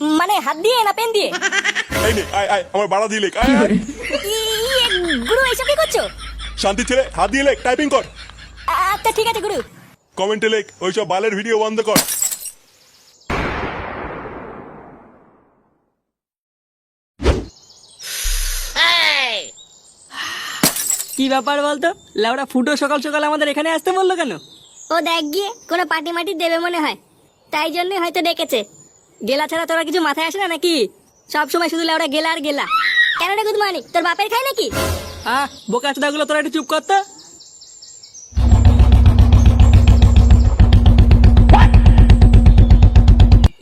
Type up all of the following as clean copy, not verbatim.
মানে হাত দিয়ে না পেন দিয়ে? এই নে আয় আয় আমার বাড়া দিয়ে লেখ আয় আয়। গুরু এইসব কি করছো? শান্তি ছেলে হাত দিয়ে লেখ টাইপিং কর। আচ্ছা ঠিক আছে গুরু। কমেন্টে লেখ ওইসব বালের ভিডিও বন্ধ কর। কি ব্যাপার বলতো, লেওড়া ফুটো সকাল সকাল আমাদের এখানে আসতে বললো কেন? ও দেখ গিয়ে কোনো পার্টি মাটি দেবে মনে হয়, তাই জন্যই হয়তো ডেকেছে। গেলা ছাড়া তোরা কিছু মাথায় আসে না নাকি? সব সময় শুধু লেওড়া গেলা আর গেলা। কেন রে গুদমানি, তোর বাপের খাই নাকি? বোকা চোদাগুলো তোরা একটু চুপ করতো।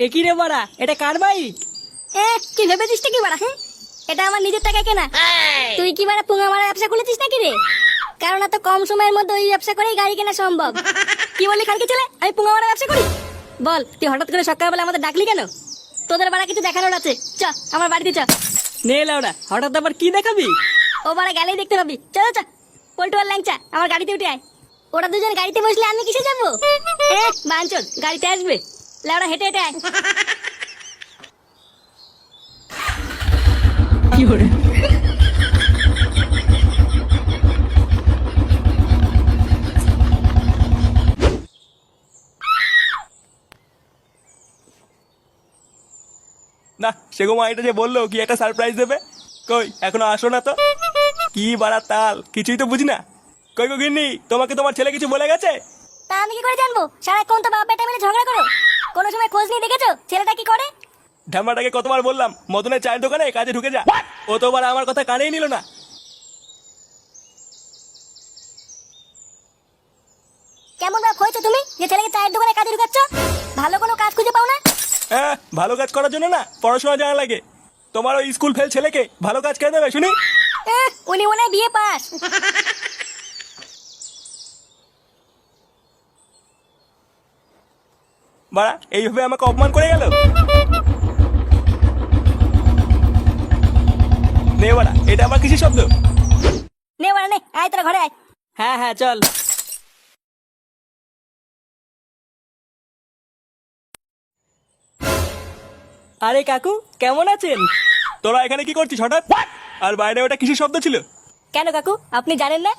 একই রে বাড়া, এটা কার বাইক? কি ভেবেছিস কি বাড়া? হ্যাঁ, এটা আমার নিজের টাকায় কেনা। তুই কি বাড়া পুঙ্গা মারা ব্যবসা খুলেছিস নাকি রে? কারণ এত কম সময়ের মধ্যে ওই ব্যবসা করেই গাড়ি কেনা সম্ভব। কি বললি খালকে ছেলে, আমি পুঙ্গা মারা ব্যবসা করি? বল তুই হঠাৎ করে সকালবেলা আমাদের ডাকলি কেন? তোদের বাড়া কিছু দেখানোর আছে, চ আমার বাড়িতে চ। নে লেওড়া, হঠাৎ আবার কি দেখাবি? ও বাড়া গেলেই দেখতে পাবি, চলো চ। পল্টু আর ল্যাংচা আমার গাড়িতে উঠে আয়। ওরা দুজন গাড়িতে বসলে আমি কিসে যাবো? বাঞ্চল গাড়িতে আসবে, লেওড়া হেঁটে হেঁটে আয়। কি করে? না সেগো মা এটা যে বললো কি একটা সারপ্রাইজ দেবে, কই এখনো আসো না তো? কি বাড়া তাল, কিছুই তো বুঝি না। কই গো গিন্নি, তোমাকে তোমার ছেলে কিছু বলে গেছে? তা আমি কি করে জানবো? সারাক্ষণ তো বাপ বেটা মিলে ঝগড়া করো, কোনো সময় খোঁজ নিয়ে দেখেছো ছেলেটা কি করে? ঢামাটাকে কতবার বললাম মদনের চায়ের দোকানে কাজে ঢুকে যা, ও তো আবার আমার কথা কানেই নিল না। কেমন বাপ হয়েছো তুমি যে ছেলেকে চায়ের দোকানে কাজে ঢুকাচ্ছ? ভালো কোনো কাজ খুঁজে পাও না? হ্যাঁ, ভালো কাজ করার জন্য না পড়াশোনা জানা লাগে। তোমার ওই স্কুল ফেল ছেলেকে ভালো কাজ কে দেবে শুনি? উনি মনে হয় বিয়ে পাস। বাড়া এইভাবে আমাকে অপমান করে গেল। নে বাড়া, এটা আবার কিসের শব্দ? নে বাড়া নে, আয় তোরা ঘরে আয়। হ্যাঁ হ্যাঁ চল। আরে কাকু কেমন আছেন? তোরা এখানে কি করছিস হঠাৎ? আর বাইরে ওটা কিসের শব্দ ছিল? কেন কাকু আপনি জানেন না?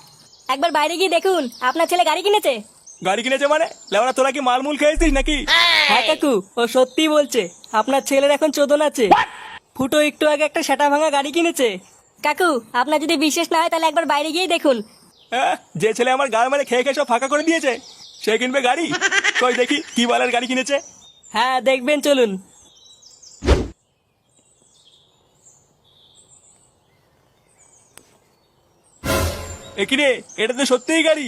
একবার বাইরে গিয়ে দেখুন, আপনার ছেলে গাড়ি কিনেছে। গাড়ি কিনেছে মানে? লেওড়া তোরা কি মালমুল খেয়েছিস নাকি? হ্যাঁ কাকু, ও সত্যি বলছে, আপনার ছেলের এখন চোদন আছে। ফুটো একটু আগে একটা সেটা ভাঙা গাড়ি কিনেছে। কাকু আপনার যদি বিশ্বাস না হয় তাহলে একবার বাইরে গিয়ে দেখুন। হ্যাঁ, যে ছেলে আমার গাড় মানে খেয়ে খেয়ে সব ফাঁকা করে দিয়েছে সে কিনবে গাড়ি? কই দেখি কি বালের গাড়ি কিনেছে। হ্যাঁ দেখবেন, চলুন। একই রে, এটা তো সত্যিই গাড়ি।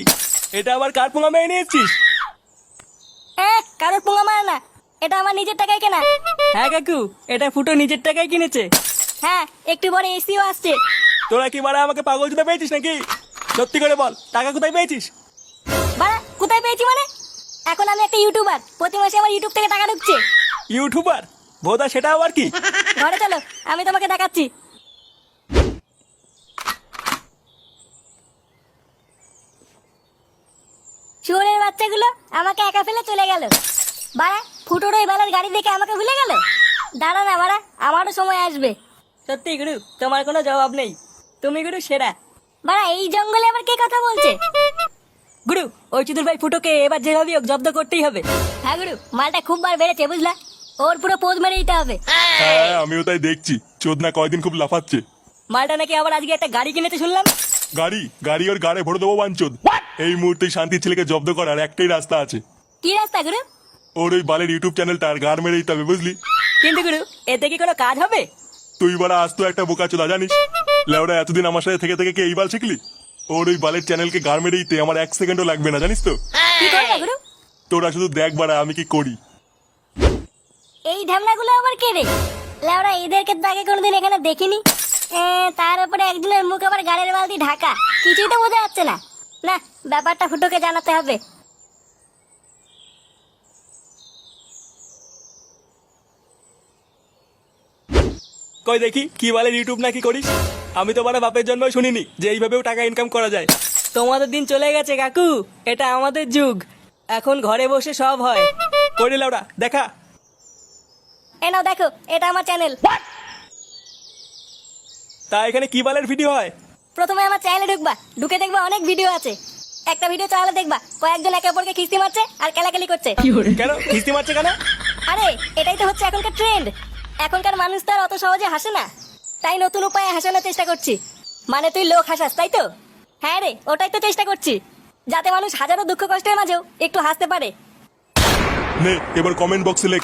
এটা আবার কার পোঙা মেয়ে নিয়ে এসছিস? কারোর পুঙ্গা মারা না, এটা আমার নিজের টাকায় কেনা। হ্যাঁ কাকু, এটা ফুটো নিজের টাকায় কিনেছে। হ্যাঁ, একটু পরে এসিও আসছে। তোরা কি বাড়া আমাকে পাগল জুতা পেয়েছিস নাকি? সত্যি করে বল, টাকা কোথায় পেয়েছিস? বাড়া কোথায় পেয়েছি মানে? এখন আমি একটা ইউটিউবার, প্রতি মাসে আমার ইউটিউব থেকে টাকা ঢুকছে। ইউটিউবার? ভোদা সেটা আবার কি? ঘরে চলো, আমি তোমাকে দেখাচ্ছি। শুয়োরের বাচ্চাগুলো আমাকে একা ফেলে চলে গেল। বাড়া ফুটোর ওই বেলার গাড়ি দেখে আমাকে ভুলে গেল। দাঁড়া না বাড়া, আমারও সময় আসবে। সত্যি গুরু, তোমার কোনো জবাব নেই, তুমি গুরু সেরা। বাড়া এই জঙ্গলে আবার কে কথা বলছে? গুরু, ওই চুদুর ভাই ফুটোকে এবার যেভাবে হোক জব্দ করতেই হবে। হ্যাঁ গুরু, মালটা খুব বার বেড়েছে বুঝলা, ওর পুরো পোজ মেরে দিতে হবে। হ্যাঁ আমিও তাই দেখছি, চোদনা কয়দিন খুব লাফাচ্ছে। মালটা নাকি আবার আজকে একটা গাড়ি কিনেছে শুনলাম। গাড়ি গাড়ি ওর গাড়ে ভরে দেবো বাঞ্চোদ। এই মুহূর্তে শান্তির ছেলেকে জব্দ করার একটাই রাস্তা আছে। কি রাস্তা গুরু? ওর ওই বালের ইউটিউব চ্যানেলটা আর গাড় মেরে দিতে হবে বুঝলি। কিন্তু গুরু, এতে কি কোনো কাজ হবে? তুই বলা আসতো একটা বোকা চোদা জানিস। লেওরা এতদিন আমার সাথে থেকে থেকে কি এই বাল শিখলি? ওর ওই বালের চ্যানেলকে গাড় মেরে দিতে আমার 1 সেকেন্ডও লাগবে না জানিস তো। কি করবে গুরু? তোরা শুধু দেখ বাড়া আমি কি করি। এই ঢামনাগুলো আবার কে রে? লেওরা এদেরকে তো আগে কোনোদিন এখানে দেখিনি। তার উপরে একজনের মুখ আবার গাড়ির বালতি ঢাকা, কিছুই তো বোঝা যাচ্ছে না। না, ব্যাপারটা ফুটোকে জানাতে হবে। কই দেখি কি বালের ইউটিউব নাকি করিস? আমি তো বাড়া বাপের জন্মই শুনিনি যে এইভাবেও টাকা ইনকাম করা যায়। তোমাদের দিন চলে গেছে কাকু, এটা আমাদের যুগ, এখন ঘরে বসে সব হয়। করি লাউডা দেখা। এ নাও দেখো, এটা আমার চ্যানেল। তা এখানে কি বালের ভিডিও হয়? প্রথমে আমার চ্যানেলে ঢুকবা, ঢুকে দেখবা অনেক ভিডিও আছে। একটা ভিডিও চালালে দেখবা কয়েকজন একে অপরকে খিস্তি মারছে আর কেলাকেলি করছে। কেন কিস্তি মারছে কেন? আরে এটাই তো হচ্ছে এখনকার ট্রেন্ড। এখনকার মানুষ তো আর অত সহজে হাসে না, তাই নতুন উপায়ে হাসানোর চেষ্টা করছি। মানে তুই লোক হাসাস, তাই তো? হ্যাঁ রে, ওটাই তো চেষ্টা করছি, যাতে মানুষ হাজারো দুঃখ কষ্টের মাঝেও একটু হাসতে পারে। নে এবার কমেন্ট বক্সে লেখ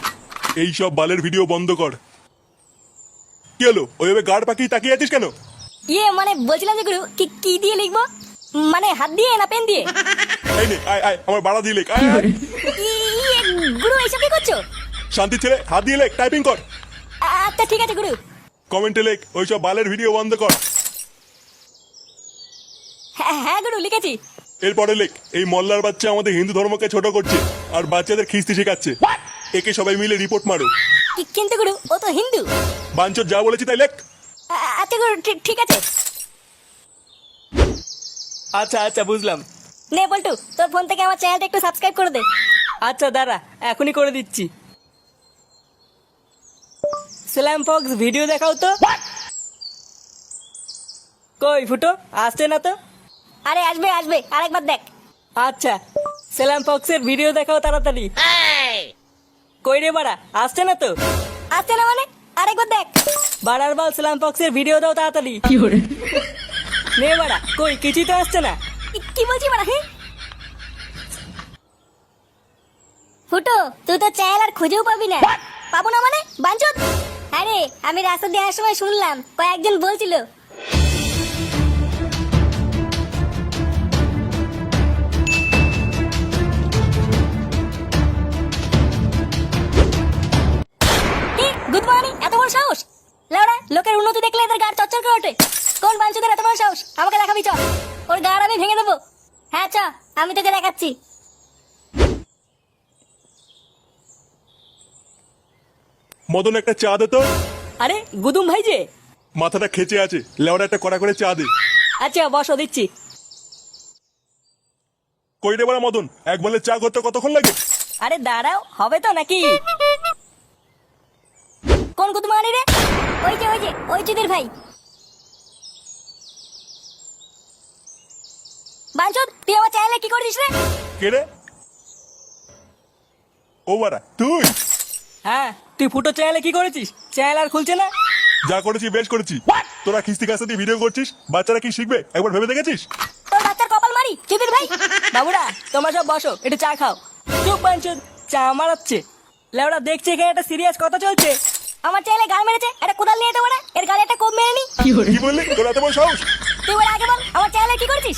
এই সব বালের ভিডিও বন্ধ কর। কি হলো, ওইভাবে গাড় পাকিয়ে তাকিয়ে আছিস কেন? ইয়ে মানে বলছিলাম যে গুরু, কি দিয়ে লিখবো? মানে হাত দিয়ে না পেন দিয়ে? এই নে আয় আয়, আমার বাড়া দিয়ে লেখ, আয় আয়। ইয়ে গুরু, এইসব কি করছো? শান্তি ছেলে, হাত দিয়ে লেখ, টাইপিং কর। আচ্ছা ঠিক আছে গুরু। কমেন্টে লেখ ওই সব বালের ভিডিও বন্ধ কর। হ্যাঁ গুরু, লিখেছি। এরপরে লেখ এই মল্লার বাচ্চা আমাদের হিন্দু ধর্মকে ছোট করছে আর বাচ্চাদের খিস্তি শেখাচ্ছে। একে সবাই মিলে রিপোর্ট মারো। কিন্তু গুরু, ও তো হিন্দু। বাঞ্চর যা বলেছি তাই লেখ। আচ্ছা গুরু, ঠিক আছে। আচ্ছা আচ্ছা বুঝলাম। নে বল্টু, তোর ফোন থেকে আমার চ্যানেলটা একটু সাবস্ক্রাইব করে দে। আচ্ছা দাঁড়া, এখনই করে দিচ্ছি। স্ল্যাম ফক্স ভিডিও দেখাও তো। কই ফুটো, আসছে না তো? আরে আসবে আসবে, আরেকবার দেখ। আচ্ছা, স্ল্যাম ফক্সের ভিডিও দেখাও তাড়াতাড়ি। কই রে বাড়া, আসছে না তো? আসছে না মানে? আরেকবার দেখ। বাড়ার বাল স্ল্যাম ফক্সের ভিডিও দাও তাড়াতাড়ি। নে বাড়া, কই কিছুই তো আসছে না। কি বলছি মানে? হ্যাঁ ফুটো, তুই তো চ্যানেল আর খুঁজেও পাবি না। পাবো না মানে? বাঞ্চত। আরে আমি রাস্তা দিয়ে আসার সময় শুনলাম কয়েকজন বলছিল গুড মর্নিং। এত বড় সাহস! লেওড়া, লোকের উন্নতি দেখলে এদের গাড় চচ্চর করে ওঠে। কোন বাঞ্চদের এত বড় সাহস? আমাকে দেখাবি, চ। ওর গাড় আমি ভেঙে দেবো। হ্যাঁ চ, আমি তোকে দেখাচ্ছি। মদন একটা চা দে তো। আরে গুদুম ভাই যে। মাথাটা খেচে আছে, লেওড়া একটা কড়া করে চা দে। আচ্ছা বসো, দিচ্ছি। কই রে বাড়া মদন, এক বলে চা করতে কতক্ষণ লাগে? আরে দাঁড়াও, হবে তো নাকি? কোন কুতুমানি রে? ওই যে ওই চুদির ভাই। বাঞ্চদ, তুই আমার চ্যানেলে কি করেছিস রে? কে রে? ও বাড়া তুই? হ্যাঁ, তুই ফুটো চ্যানেলে কি করেছিস? চ্যানেল আর খুলছে না। যা করেছি বেশ করেছি। তোরা খিস্তি কাস্তি দিয়ে ভিডিও করছিস, বাচ্চারা কি শিখবে একবার ভেবে দেখেছিস? তোর বাচ্চার কপাল মারি, চুদির ভাই। বাবুরা, তোমরা সব বসো, একটু চা খাও। চুপ বাঞ্চদ, চা মারাচ্ছে। লেওড়া দেখছি এখানে একটা সিরিয়াস কথা চলছে। আমার চ্যানেলে গাল মেরেছে, একটা কোদাল নিয়ে এতে বড়া, এর গালে একটা কোপ মেরে নি। কি বললি? তোর এত বড় সাহস? তুই বলে আগে বল, আমার চ্যানেলে কি করেছিস?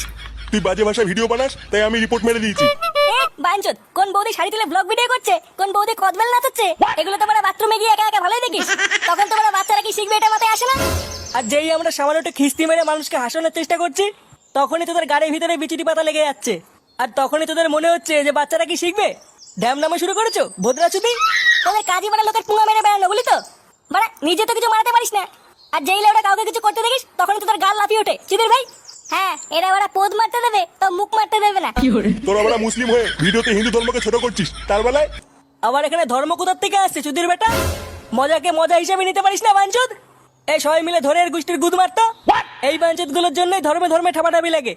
তুই বাজে ভাষায় ভিডিও বানাস, তাই আমি রিপোর্ট মেরে দিয়েছি। বাঞ্চদ, কোন বৌদি শাড়ি তুলে ব্লগ ভিডিও করছে, কোন বৌদি কদবেল নাচাচ্ছে, এগুলো তোমরা বাথরুমে গিয়ে একা একা ভালোই দেখিস। তখন তোমরা বাচ্চারা কি শিখবে, এটা মাথায় আসে না? আর যেই আমরা সামান্য একটু খিস্তি মেরে মানুষকে হাসানোর চেষ্টা করছি, তখনই তোদের গাড়ির ভিতরে বিচুটি পাতা লেগে যাচ্ছে। আর তখনই তোদের মনে হচ্ছে যে বাচ্চারা কি শিখবে। ড্যাম নামে শুরু করেছো ভদ্রা চুদি। তোদের কাজই মানে লোকের পুঙ্গা মেরে বেড়ানো, বলি তো? মানে নিজে তো কিছু মারাতে পারিস না, আর যেই লেওটা কাউকে কিছু করতে দেখিস তখনই তোদের গাল লাফিয়ে ওঠে, চুদির ভাই। হ্যাঁ, এরা ওরা পোদ মারতে দেবে তো মুখ মারতে দেবে না। তোরা বড় মুসলিম হয়ে ভিডিওতে হিন্দু ধর্মকে ছোট করছিস, তার বেলায় আবার এখানে ধর্ম কোথার থেকে আসছে চুদির বেটা? মজাকে মজা হিসেবে নিতে পারিস না বাঞ্চুদ? এই সবাই মিলে ধরে এর গোষ্ঠীর গুদ মারতো। এই বাঞ্চুদ গুলোর জন্যই ধর্মে ধর্মে ঠাপাঠাপি লাগে।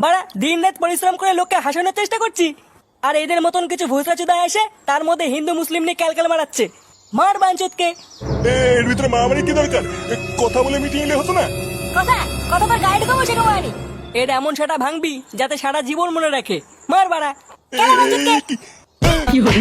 বাড়া, দিন রাত পরিশ্রম করে লোককে হাসানোর চেষ্টা করছি, আর এদের মতন কিছু ভুসরা চুদা এসে তার মধ্যে হিন্দু মুসলিম নিয়ে ক্যালকাল মারাচ্ছে। মার বাঞ্চুদকে। এর ভিতরে মারামারি কি দরকার? কথা বলে মিটিয়ে নিলে হতো না? কথা কথা তোর গায়ে ঢুকাবো, সেরকম আনি। এর এমন সেটা ভাঙবি যাতে সারা জীবন মনে রাখে। মার বাড়া। কেন বাঞ্চদকে? কি হলো?